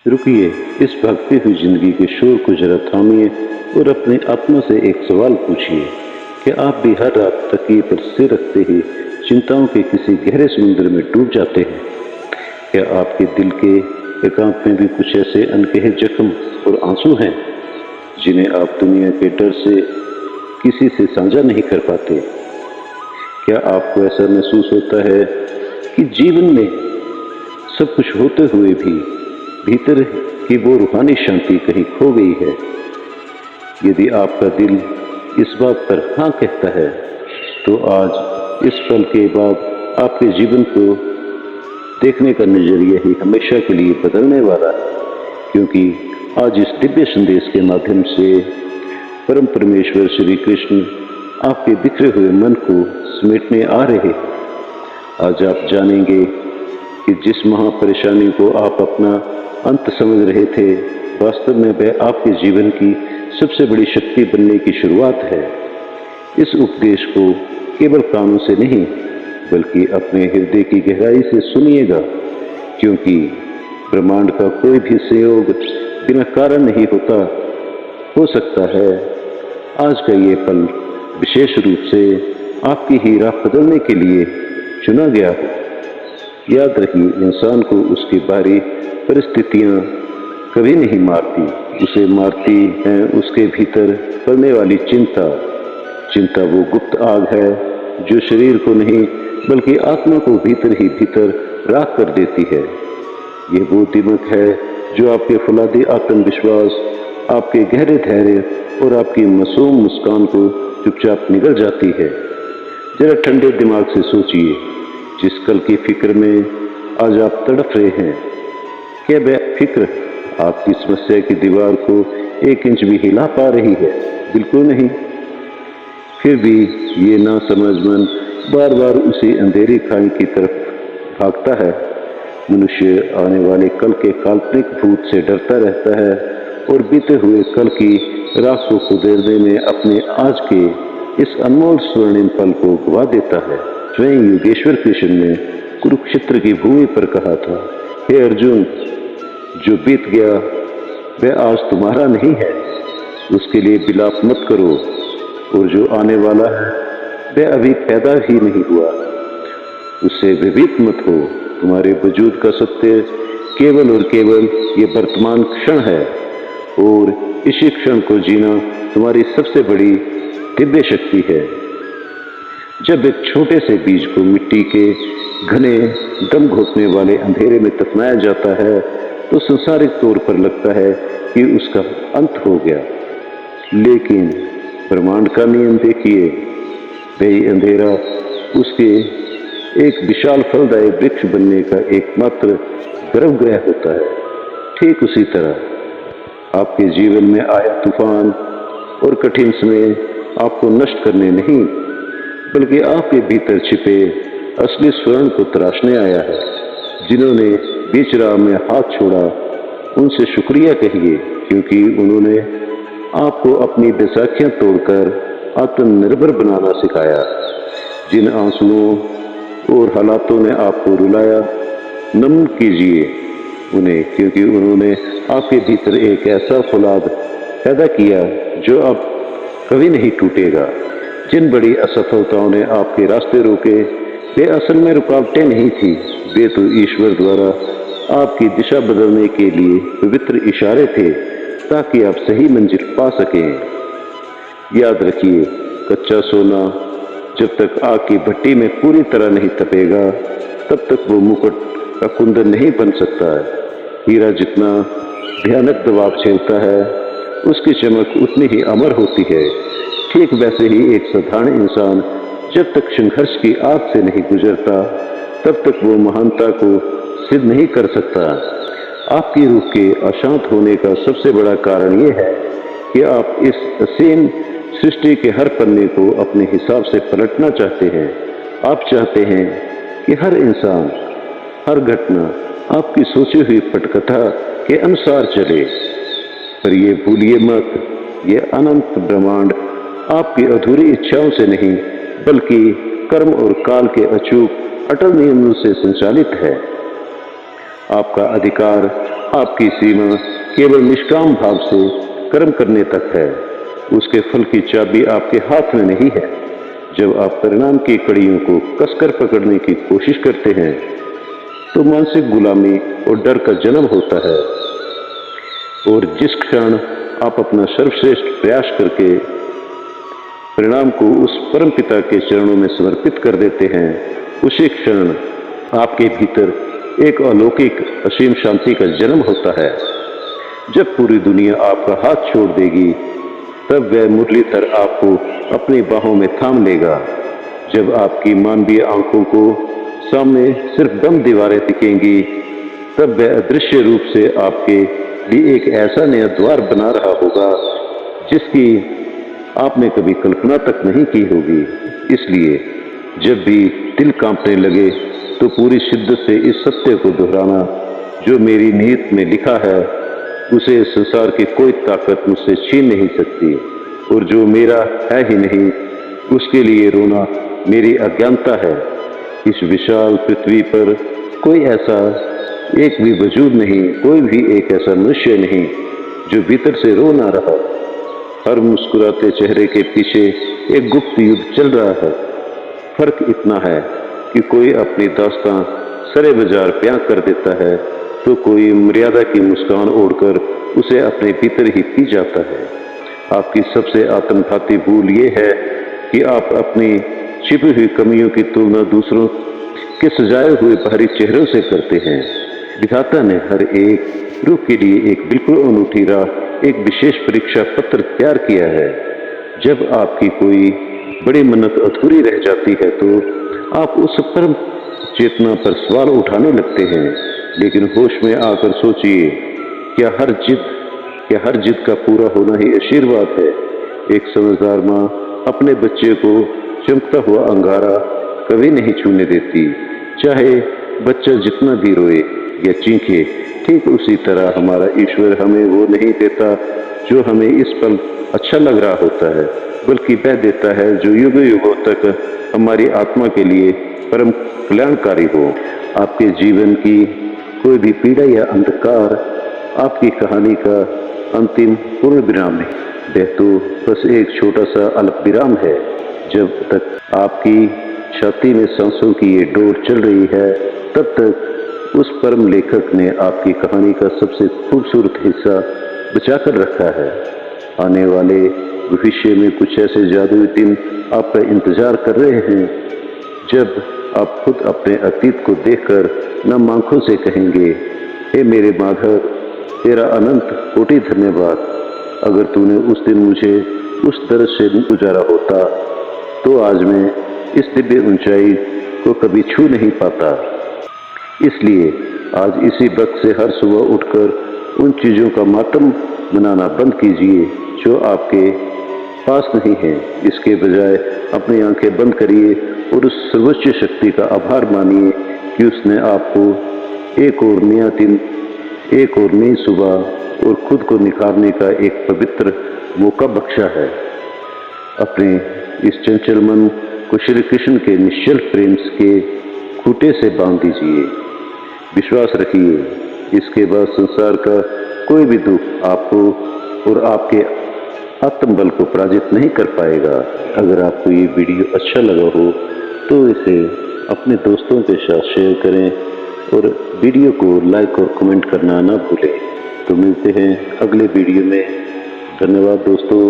रुकिए, इस भागती हुई जिंदगी के शोर को जरा थामिए और अपनी आत्मा से एक सवाल पूछिए। क्या आप भी हर रात तकिए पर सिर रखते ही चिंताओं के किसी गहरे समुद्र में डूब जाते हैं? क्या आपके दिल के एकांत में भी कुछ ऐसे अनकहे जख्म और आंसू हैं जिन्हें आप दुनिया के डर से किसी से साझा नहीं कर पाते? क्या आपको ऐसा महसूस होता है कि जीवन में सब कुछ होते हुए भी भीतर की वो रूहानी शांति कहीं खो गई है? यदि आपका दिल इस बात पर हाँ कहता है, तो आज इस पल के बाद आपके जीवन को देखने का नजरिया ही हमेशा के लिए बदलने वाला है, क्योंकि आज इस दिव्य संदेश के माध्यम से परम परमेश्वर श्री कृष्ण आपके बिखरे हुए मन को समेटने आ रहे हैं। आज आप जानेंगे कि जिस महापरेशानी को आप अपना अंत समझ रहे थे, वास्तव में वह आपके जीवन की सबसे बड़ी शक्ति बनने की शुरुआत है। इस उपदेश को केवल कानों से नहीं, बल्कि अपने हृदय की गहराई से सुनिएगा, क्योंकि ब्रह्मांड का कोई भी संयोग बिना कारण नहीं होता। हो सकता है आज का ये पल विशेष रूप से आपकी ही राह बदलने के लिए चुना गया हो। याद रखिए, इंसान को उसकी बाहरी परिस्थितियां कभी नहीं मारती, उसे मारती हैं उसके भीतर पड़ने वाली चिंता। चिंता वो गुप्त आग है जो शरीर को नहीं बल्कि आत्मा को भीतर ही भीतर राख कर देती है। ये वो दिमक है जो आपके फौलादी आत्मविश्वास, आपके गहरे धैर्य और आपकी मासूम मुस्कान को चुपचाप निगल जाती है। जरा ठंडे दिमाग से सोचिए, जिस कल की फिक्र में आज आप तड़प रहे हैं, क्या वह फिक्र आपकी समस्या की दीवार को 1 इंच भी हिला पा रही है? बिल्कुल नहीं। फिर भी ये नासमझ मन बार बार उसी अंधेरी खाई की तरफ भागता है। मनुष्य आने वाले कल के काल्पनिक भूत से डरता रहता है और बीते हुए कल की राख को कुदेरने में अपने आज के इस अनमोल स्वर्णिम पल को गवा देता है। स्वयं योगेश्वर कृष्ण ने कुरुक्षेत्र की भूमि पर कहा था, हे अर्जुन, जो बीत गया वह आज तुम्हारा नहीं है, उसके लिए विलाप मत करो, और जो आने वाला है वह अभी पैदा ही नहीं हुआ, उससे भयभीत मत हो। तुम्हारे वजूद का सत्य केवल और केवल ये वर्तमान क्षण है, और इसी क्षण को जीना तुम्हारी सबसे बड़ी दिव्य शक्ति है। जब एक छोटे से बीज को मिट्टी के घने दम घोटने वाले अंधेरे में दफनाया जाता है, तो संसारिक तौर पर लगता है कि उसका अंत हो गया। लेकिन ब्रह्मांड का नियम देखिए, वही अंधेरा उसके एक विशाल फलदायी वृक्ष बनने का एकमात्र गर्भगृह होता है। ठीक उसी तरह आपके जीवन में आया तूफान और कठिन समय आपको नष्ट करने नहीं, बल्कि आपके भीतर छिपे असली स्वर्ण को तराशने आया है। जिन्होंने बीच राह में हाथ छोड़ा, उनसे शुक्रिया कहिए, क्योंकि उन्होंने आपको अपनी बैसाखियां तोड़कर आत्मनिर्भर बनाना सिखाया। जिन आंसुओं और हालातों ने आपको रुलाया, नमन कीजिए उन्हें, क्योंकि उन्होंने आपके भीतर एक ऐसा फौलाद पैदा किया जो अब कभी नहीं टूटेगा। जिन बड़ी असफलताओं ने आपके रास्ते रोके, वे असल में रुकावटें नहीं थी, वे तो ईश्वर द्वारा आपकी दिशा बदलने के लिए पवित्र इशारे थे, ताकि आप सही मंजिल पा सकें। याद रखिए, कच्चा सोना जब तक आग की भट्टी में पूरी तरह नहीं तपेगा, तब तक वो मुकुट का कुंदन नहीं बन सकता है। हीरा जितना भयानक दबाव झेलता है, उसकी चमक उतनी ही अमर होती है। ठीक वैसे ही एक साधारण इंसान जब तक संघर्ष की आग से नहीं गुजरता, तब तक वो महानता को सिद्ध नहीं कर सकता। आपकी रूह के अशांत होने का सबसे बड़ा कारण ये है कि आप इस असीम सृष्टि के हर पन्ने को अपने हिसाब से पलटना चाहते हैं। आप चाहते हैं कि हर इंसान, हर घटना आपकी सोची हुई पटकथा के अनुसार चले। पर ये भूलिए मत, ये अनंत ब्रह्मांड आपकी अधूरी इच्छाओं से नहीं, बल्कि कर्म और काल के अचूक अटल नियमों से संचालित है। आपका अधिकार आपकी सीमा केवल निष्काम भाव से कर्म करने तक है। उसके फल की चाबी आपके हाथ में नहीं है। जब आप परिणाम की कड़ियों को कसकर पकड़ने की कोशिश करते हैं तो मानसिक गुलामी और डर का जन्म होता है। और जिस क्षण आप अपना सर्वश्रेष्ठ प्रयास करके परिणाम को उस परम पिता के चरणों में समर्पित कर देते हैं, उसी क्षण आपके भीतर एक अलौकिक असीम शांति का जन्म होता है। जब पूरी दुनिया आपका हाथ छोड़ देगी, तब वह मुरलीधर आपको अपनी बाहों में थाम लेगा। जब आपकी मानवीय आंखों को सामने सिर्फ दम दीवारें दिखेंगी, तब वह अदृश्य रूप से आपके लिए एक ऐसा नया द्वार बना रहा होगा जिसकी आपने कभी कल्पना तक नहीं की होगी। इसलिए जब भी दिल कांपने लगे तो पूरी शिद्दत से इस सत्य को दोहराना, जो मेरी नीयत में लिखा है उसे संसार की कोई ताकत मुझसे छीन नहीं सकती, और जो मेरा है ही नहीं उसके लिए रोना मेरी अज्ञानता है। इस विशाल पृथ्वी पर कोई ऐसा एक भी वजूद नहीं, कोई भी एक ऐसा मनुष्य नहीं जो भीतर से रो ना रहा। हर मुस्कुराते चेहरे के पीछे एक गुप्त युद्ध चल रहा है। फर्क इतना है कि कोई अपनी दास्तां सरे बाजार बयां कर देता है तो कोई मर्यादा की मुस्कान ओढ़कर उसे अपने भीतर ही पी जाता है। आपकी सबसे आत्मघाती भूल ये है कि आप अपनी छिपी हुई कमियों की तुलना दूसरों के सजाए हुए बाहरी चेहरों से करते हैं। विधाता ने हर एक रूह के लिए एक बिल्कुल अनूठी राह, एक विशेष परीक्षा पत्र तैयार किया है। जब आपकी कोई बड़ी मन्नत अधूरी रह जाती है तो आप उस परम चेतना पर सवाल उठाने लगते हैं। लेकिन होश में आकर सोचिए, क्या हर जिद का पूरा होना ही आशीर्वाद है? एक समझदार माँ अपने बच्चे को चमकता हुआ अंगारा कभी नहीं छूने देती, चाहे बच्चा जितना भी रोए या चीखे। ठीक उसी तरह हमारा ईश्वर हमें वो नहीं देता जो हमें इस पल अच्छा लग रहा होता है, बल्कि वह देता है जो युग युगों तक हमारी आत्मा के लिए परम कल्याणकारी हो। आपके जीवन की कोई भी पीड़ा या अंधकार आपकी कहानी का अंतिम पूर्ण विराम नहीं, वह तो बस एक छोटा सा अल्प विराम है। जब तक आपकी छाती में सांसों की ये डोर चल रही है, तब तक उस परम लेखक ने आपकी कहानी का सबसे खूबसूरत हिस्सा बचाकर रखा है। आने वाले भविष्य में कुछ ऐसे जादुई दिन आपका इंतजार कर रहे हैं जब आप खुद अपने अतीत को देखकर नम आंखों से कहेंगे, हे मेरे माधव, तेरा अनंत कोटि धन्यवाद। अगर तूने उस दिन मुझे उस तरह से गुजारा होता तो आज मैं इस दिव्य ऊंचाई को कभी छू नहीं पाता। इसलिए आज इसी वक्त से हर सुबह उठकर उन चीजों का मातम मनाना बंद कीजिए जो आपके पास नहीं है। इसके बजाय अपनी आंखें बंद करिए और उस सर्वोच्च शक्ति का आभार मानिए कि उसने आपको एक और नया दिन, एक और नई सुबह और खुद को निखारने का एक पवित्र मौका बख्शा है। अपने इस चंचल मन को श्री कृष्ण के निश्चल प्रेम के खूंटे से बांध दीजिए। विश्वास रखिए, इसके बाद संसार का कोई भी दुख आपको और आपके आत्मबल को पराजित नहीं कर पाएगा। अगर आपको ये वीडियो अच्छा लगा हो तो इसे अपने दोस्तों के साथ शेयर करें और वीडियो को लाइक और कमेंट करना ना भूलें। तो मिलते हैं अगले वीडियो में। धन्यवाद दोस्तों।